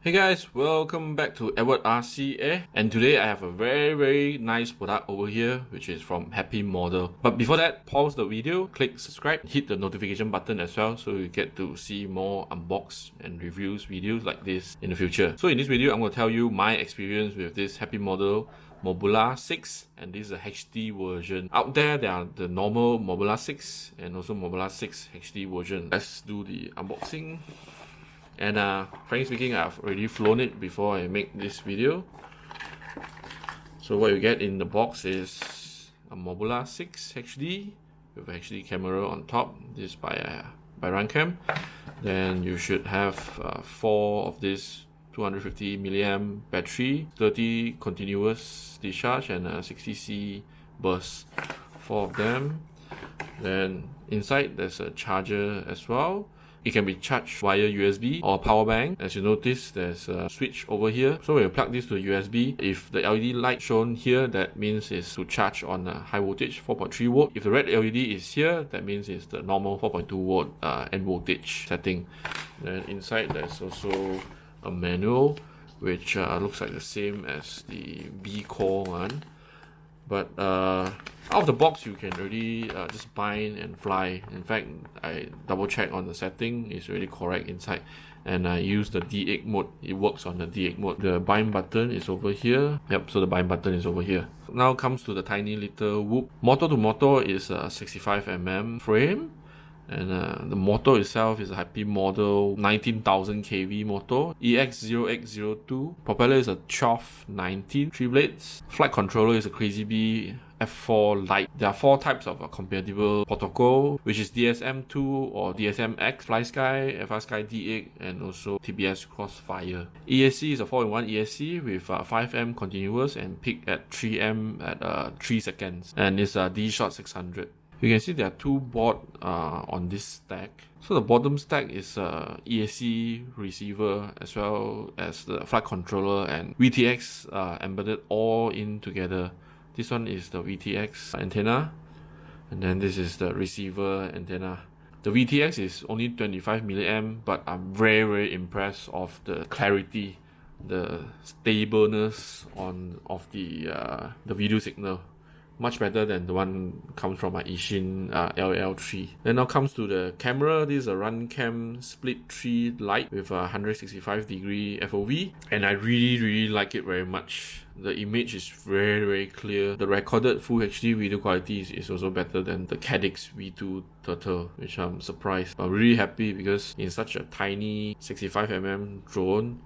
Hey guys, welcome back to Edward RCA, and today I have a very nice product over here which is from HappyModel. But before that, pause the video, click subscribe, hit the notification button as well so you get to see more unbox and reviews videos like this in the future. So in this video, I'm going to tell you my experience with this HappyModel Mobula6, and this is a HD version. Out there are the normal Mobula6 and also Mobula6 HD version. Let's do the unboxing. And frankly speaking, I've already flown it before I make this video. So what you get in the box is a Mobula6 HD with a HD camera on top. This by Runcam. Then you should have 4 of this 250 milliamp battery, 30 continuous discharge, and a 60C burst. 4 of them. Then inside there's a charger as well. It can be charged via USB or power bank. As you notice, there's a switch over here. So when you plug this to USB, if the LED light shown here, that means it's to charge on a high voltage 4.3 volt. If the red LED is here, that means it's the normal 4.2 volt end voltage setting. Then inside there's also a manual, which looks like the same as the B core one. But out of the box, you can already just bind and fly. In fact, I double checked on the setting, it's really correct inside. And I use the D8 mode, it works on the D8 mode. The bind button is over here. Yep, so the bind button is over here. Now comes to the tiny little whoop. Motor to motor is a 65mm frame. And the motor itself is a HappyModel 19,000 kV motor, EX0X02. Propeller is a 1219, 3 blades. Flight controller is a Crazy Bee F4 Lite. There are 4 types of compatible protocol, which is DSM2 or DSM-X, FlySky, FRSky D8, and also TBS Crossfire. ESC is a 4-in-1 ESC with 5M continuous and peak at 3M at 3 seconds. And it's a D-Shot 600. You can see there are 2 boards on this stack. So the bottom stack is ESC receiver as well as the flight controller and VTX embedded all in together. This one is the VTX antenna, and then this is the receiver antenna. The VTX is only 25 milliamp, but I'm very impressed of the clarity, the stableness of the video signal. Much better than the one comes from my Ishin LL3. Then now comes to the camera. This is a Runcam Split 3 Lite with a 165° FOV, and I really like it very much. The image is very clear. The recorded Full HD video quality is also better than the Cadix V2 Turtle, which I'm surprised. But really happy because in such a tiny 65mm drone,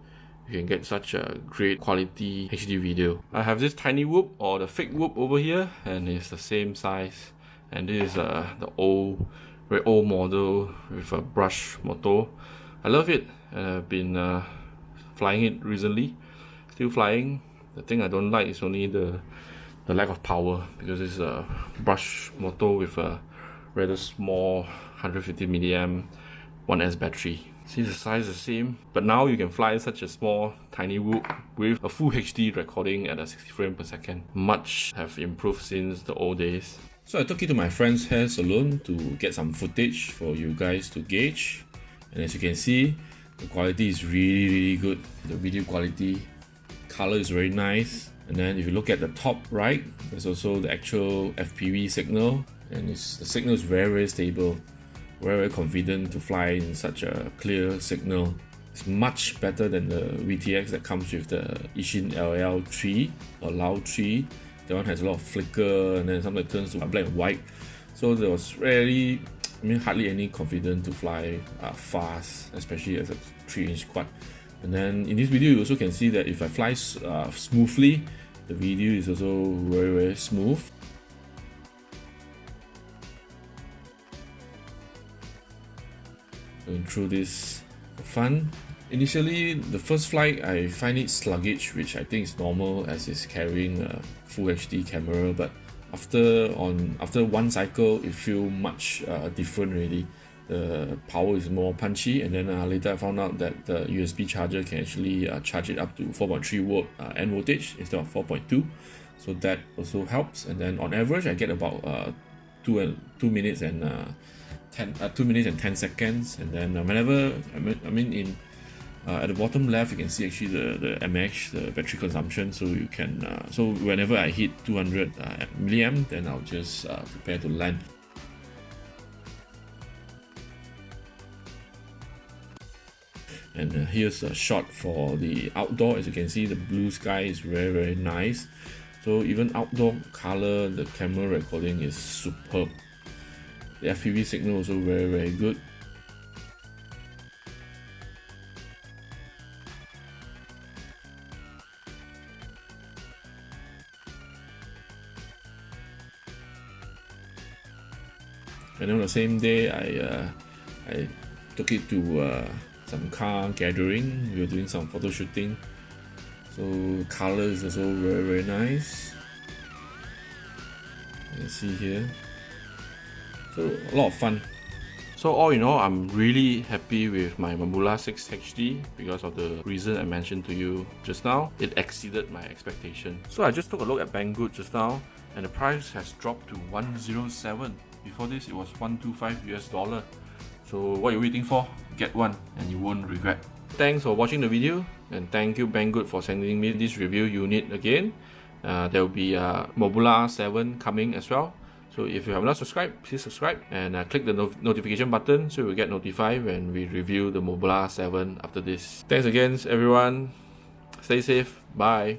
you can get such a great quality HD video. I have this tiny whoop or the fake whoop over here, and it's the same size. And this is the very old model with a brush motor. I love it, and I've been flying it recently. Still flying. The thing I don't like is only the lack of power, because it's a brush motor with a rather small 150 milliamp 1S battery. See, the size is the same, but now you can fly such a small tiny whoop with a full HD recording at a 60 frames per second. Much have improved since the old days. So I took it to my friend's hair salon to get some footage for you guys to gauge. And as you can see, the quality is really good. The video quality, color is very nice. And then if you look at the top right, there's also the actual FPV signal, and the signal is very stable. Very confident to fly in such a clear signal. It's much better than the VTX that comes with the Ishin LL3 or LAO3. That one has a lot of flicker, and then sometimes turns to black and white. So there was really, hardly any confidence to fly fast, especially as a 3-inch quad. And then in this video, you also can see that if I fly smoothly, the video is also very smooth. Going through this for fun. Initially, the first flight I find it sluggish, which I think is normal as it's carrying a full HD camera, but after one cycle it feels much different already. The power is more punchy, and then later I found out that the USB charger can actually charge it up to 4.3 volt end voltage instead of 4.2, so that also helps. And then on average I get about 2 minutes and 10 seconds, and then whenever in At the bottom left, you can see actually the mAh, the battery consumption. So you can, so whenever I hit 200 milliamp, then I'll just prepare to land. And here's a shot for the outdoor. As you can see, the blue sky is very nice. So even outdoor color, the camera recording is superb. The FPV signal also very good. And on the same day, I took it to some car gathering. We were doing some photo shooting. So color is also very nice. You can see here. So a lot of fun. So all in all, I'm really happy with my Mobula6 HD because of the reason I mentioned to you just now. It exceeded my expectation. So I just took a look at Banggood just now, and the price has dropped to 107. Before this, it was 125 US dollar. So what are you waiting for? Get one and you won't regret. Thanks for watching the video, and thank you Banggood for sending me this review unit again. There will be a Mobula 7 coming as well. So if you have not subscribed, please subscribe and click the notification button so you will get notified when we review the Mobula 7 after this. Thanks again everyone. Stay safe. Bye.